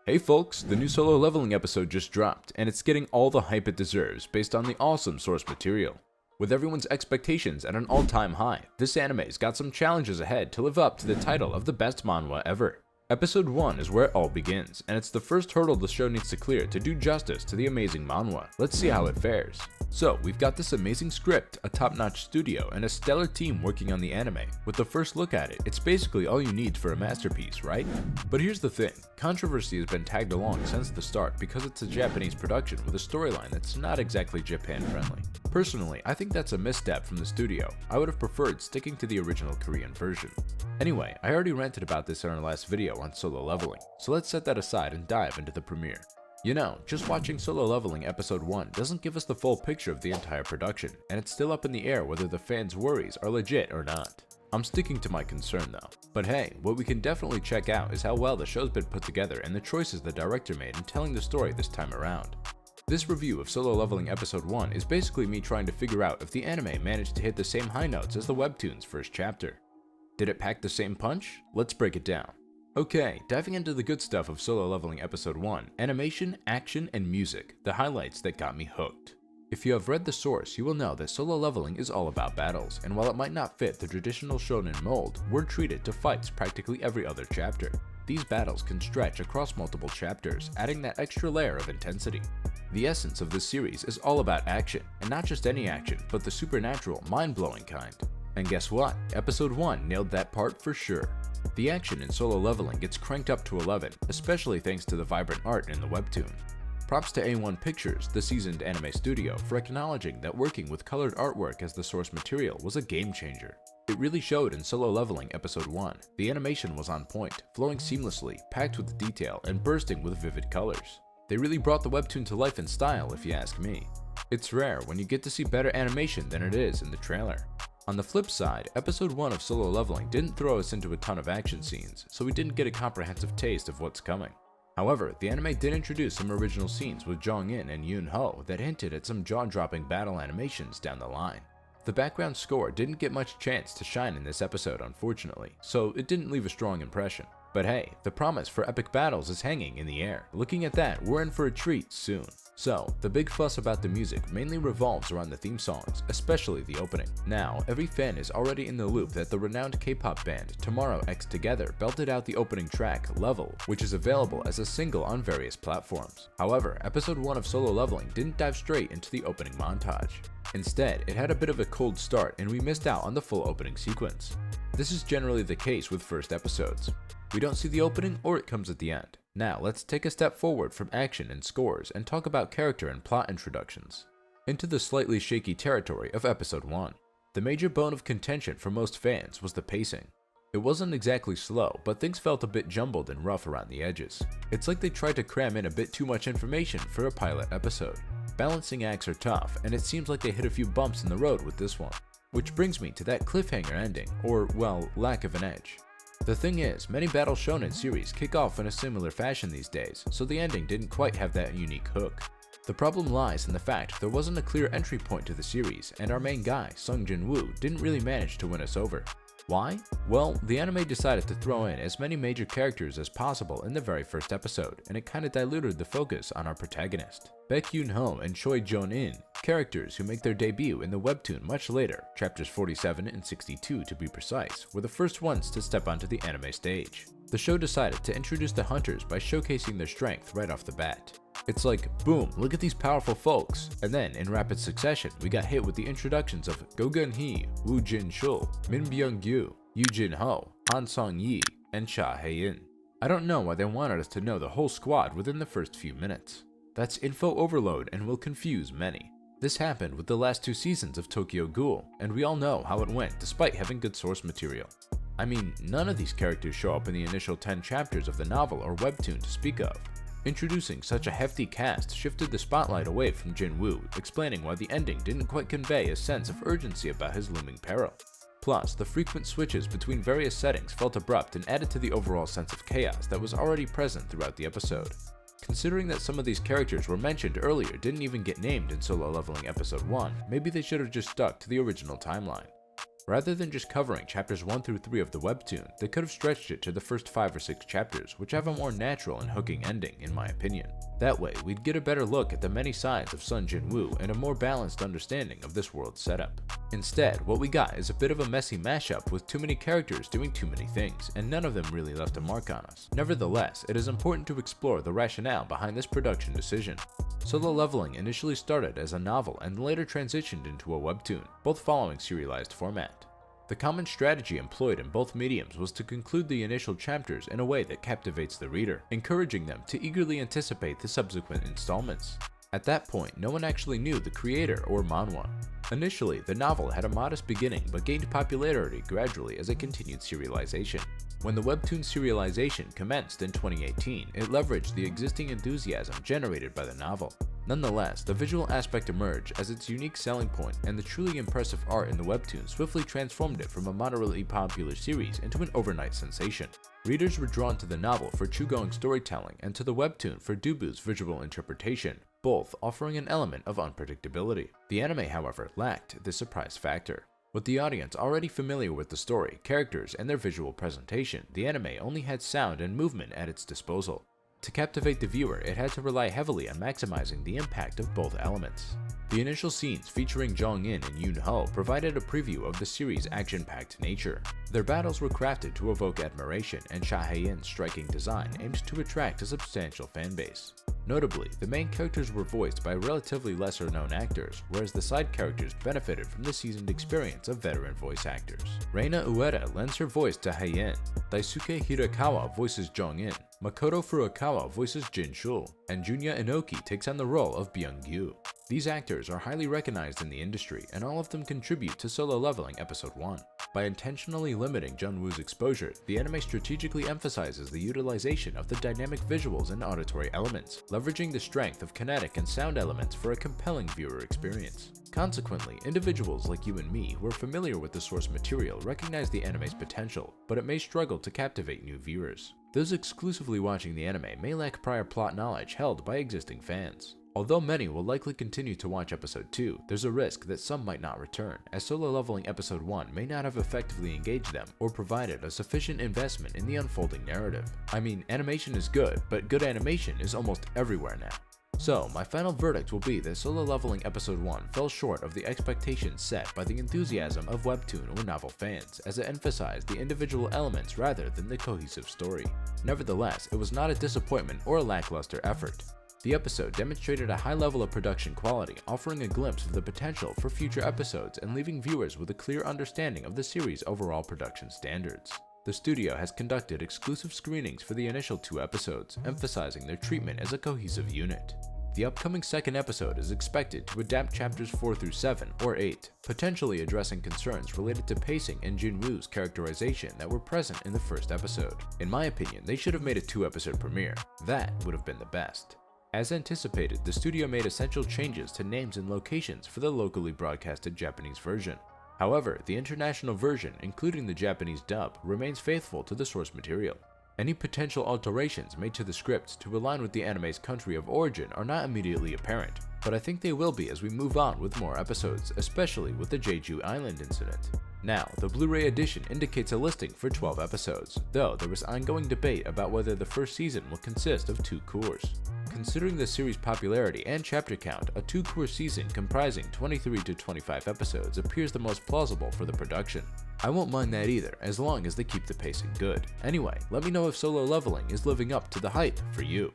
Hey folks, the new Solo Leveling episode just dropped, and it's getting all the hype it deserves based on the awesome source material. With everyone's expectations at an all-time high, this anime's got some challenges ahead to live up to the title of the best manhwa ever. Episode 1 is where it all begins, and it's the first hurdle the show needs to clear to do justice to the amazing manhwa. Let's see how it fares. So, we've got this amazing script, a top-notch studio, and a stellar team working on the anime. With the first look at it, it's basically all you need for a masterpiece, right? But here's the thing, controversy has been tagged along since the start because it's a Japanese production with a storyline that's not exactly Japan-friendly. Personally, I think that's a misstep from the studio. I would have preferred sticking to the original Korean version. Anyway, I already ranted about this in our last video on Solo Leveling, so let's set that aside and dive into the premiere. You know, just watching Solo Leveling episode 1 doesn't give us the full picture of the entire production, and it's still up in the air whether the fans' worries are legit or not. I'm sticking to my concern though. But hey, what we can definitely check out is how well the show's been put together and the choices the director made in telling the story this time around. This review of Solo Leveling episode 1 is basically me trying to figure out if the anime managed to hit the same high notes as the webtoon's first chapter. Did it pack the same punch? Let's break it down. Okay, diving into the good stuff of Solo Leveling episode 1, animation, action, and music, the highlights that got me hooked. If you have read the source, you will know that Solo Leveling is all about battles, and while it might not fit the traditional shonen mold, we're treated to fights practically every other chapter. These battles can stretch across multiple chapters, adding that extra layer of intensity. The essence of this series is all about action, and not just any action, but the supernatural, mind-blowing kind. And guess what? Episode 1 nailed that part for sure. The action in Solo Leveling gets cranked up to 11, especially thanks to the vibrant art in the webtoon. Props to A1 Pictures, the seasoned anime studio, for acknowledging that working with colored artwork as the source material was a game changer. It really showed in Solo Leveling episode 1. The animation was on point, flowing seamlessly, packed with detail, and bursting with vivid colors. They really brought the webtoon to life in style, if you ask me. It's rare when you get to see better animation than it is in the trailer. On the flip side, episode 1 of Solo Leveling didn't throw us into a ton of action scenes, so we didn't get a comprehensive taste of what's coming. However, the anime did introduce some original scenes with Jong-in and Yoon-ho that hinted at some jaw-dropping battle animations down the line. The background score didn't get much chance to shine in this episode, unfortunately, so it didn't leave a strong impression. But hey, the promise for epic battles is hanging in the air. Looking at that, we're in for a treat soon. So, the big fuss about the music mainly revolves around the theme songs, especially the opening. Now, every fan is already in the loop that the renowned K-pop band Tomorrow X Together belted out the opening track, Level, which is available as a single on various platforms. However, episode 1 of Solo Leveling didn't dive straight into the opening montage. Instead, it had a bit of a cold start and we missed out on the full opening sequence. This is generally the case with first episodes. We don't see the opening or it comes at the end. Now let's take a step forward from action and scores and talk about character and plot introductions. Into the slightly shaky territory of episode 1. The major bone of contention for most fans was the pacing. It wasn't exactly slow, but things felt a bit jumbled and rough around the edges. It's like they tried to cram in a bit too much information for a pilot episode. Balancing acts are tough, and it seems like they hit a few bumps in the road with this one. Which brings me to that cliffhanger ending, or well, lack of an edge. The thing is, many battle shonen series kick off in a similar fashion these days, so the ending didn't quite have that unique hook. The problem lies in the fact there wasn't a clear entry point to the series, and our main guy, Jinwoo, didn't really manage to win us over. Why? Well, the anime decided to throw in as many major characters as possible in the very first episode, and it kinda diluted the focus on our protagonist. Baek Yoon-ho and Choi Jong-in, characters who make their debut in the webtoon much later, chapters 47 and 62 to be precise, were the first ones to step onto the anime stage. The show decided to introduce the hunters by showcasing their strength right off the bat. It's like, boom, look at these powerful folks, and then in rapid succession we got hit with the introductions of Go Gun-hee, Woo Jin-shul, Min Byung-gyu, Yoo Jin-ho, Han Song-yi, and Cha Hae-in. I don't know why they wanted us to know the whole squad within the first few minutes. That's info overload and will confuse many. This happened with the last 2 seasons of Tokyo Ghoul, and we all know how it went despite having good source material. I mean, none of these characters show up in the initial 10 chapters of the novel or webtoon to speak of. Introducing such a hefty cast shifted the spotlight away from Jinwoo, explaining why the ending didn't quite convey a sense of urgency about his looming peril. Plus, the frequent switches between various settings felt abrupt and added to the overall sense of chaos that was already present throughout the episode. Considering that some of these characters were mentioned earlier didn't even get named in Solo Leveling episode 1, maybe they should have just stuck to the original timeline. Rather than just covering chapters 1 through 3 of the webtoon, they could have stretched it to the first 5 or 6 chapters, which have a more natural and hooking ending, in my opinion. That way, we'd get a better look at the many sides of Sun Jinwoo and a more balanced understanding of this world's setup. Instead, what we got is a bit of a messy mashup with too many characters doing too many things, and none of them really left a mark on us. Nevertheless, it is important to explore the rationale behind this production decision. Solo Leveling initially started as a novel and later transitioned into a webtoon, both following serialized format. The common strategy employed in both mediums was to conclude the initial chapters in a way that captivates the reader, encouraging them to eagerly anticipate the subsequent installments. At that point, no one actually knew the creator or manhwa. Initially, the novel had a modest beginning but gained popularity gradually as it continued serialization. When the webtoon serialization commenced in 2018, it leveraged the existing enthusiasm generated by the novel. Nonetheless, the visual aspect emerged as its unique selling point, and the truly impressive art in the webtoon swiftly transformed it from a moderately popular series into an overnight sensation. Readers were drawn to the novel for true-going storytelling and to the webtoon for Dubu's visual interpretation, both offering an element of unpredictability. The anime, however, lacked this surprise factor. With the audience already familiar with the story, characters, and their visual presentation, the anime only had sound and movement at its disposal. To captivate the viewer, it had to rely heavily on maximizing the impact of both elements. The initial scenes featuring Jong-in and Yoon-ho provided a preview of the series' action-packed nature. Their battles were crafted to evoke admiration, and Cha Hae-in's striking design aimed to attract a substantial fanbase. Notably, the main characters were voiced by relatively lesser-known actors, whereas the side characters benefited from the seasoned experience of veteran voice actors. Reina Ueda lends her voice to Hae-in, Daisuke Hirakawa voices Jong-in, Makoto Furukawa voices Jin-shul, and Junya Inoki takes on the role of Byung-gyu. These actors are highly recognized in the industry, and all of them contribute to Solo Leveling Episode 1. By intentionally limiting Jinwoo's exposure, the anime strategically emphasizes the utilization of the dynamic visuals and auditory elements, leveraging the strength of kinetic and sound elements for a compelling viewer experience. Consequently, individuals like you and me who are familiar with the source material recognize the anime's potential, but it may struggle to captivate new viewers. Those exclusively watching the anime may lack prior plot knowledge held by existing fans. Although many will likely continue to watch Episode 2, there's a risk that some might not return, as Solo Leveling Episode 1 may not have effectively engaged them or provided a sufficient investment in the unfolding narrative. I mean, animation is good, but good animation is almost everywhere now. So, my final verdict will be that Solo Leveling Episode 1 fell short of the expectations set by the enthusiasm of webtoon or novel fans, as it emphasized the individual elements rather than the cohesive story. Nevertheless, it was not a disappointment or a lackluster effort. The episode demonstrated a high level of production quality, offering a glimpse of the potential for future episodes and leaving viewers with a clear understanding of the series' overall production standards. The studio has conducted exclusive screenings for the initial 2 episodes, emphasizing their treatment as a cohesive unit. The upcoming second episode is expected to adapt chapters 4 through 7 or 8, potentially addressing concerns related to pacing and Jinwoo's characterization that were present in the first episode. In my opinion, they should have made a 2-episode premiere. That would have been the best. As anticipated, the studio made essential changes to names and locations for the locally broadcasted Japanese version. However, the international version, including the Japanese dub, remains faithful to the source material. Any potential alterations made to the script to align with the anime's country of origin are not immediately apparent, but I think they will be as we move on with more episodes, especially with the Jeju Island incident. Now, the Blu-ray edition indicates a listing for 12 episodes, though there was ongoing debate about whether the first season will consist of 2 cours. Considering the series' popularity and chapter count, a 2-cour season comprising 23 to 25 episodes appears the most plausible for the production. I won't mind that either, as long as they keep the pacing good. Anyway, let me know if Solo Leveling is living up to the hype for you.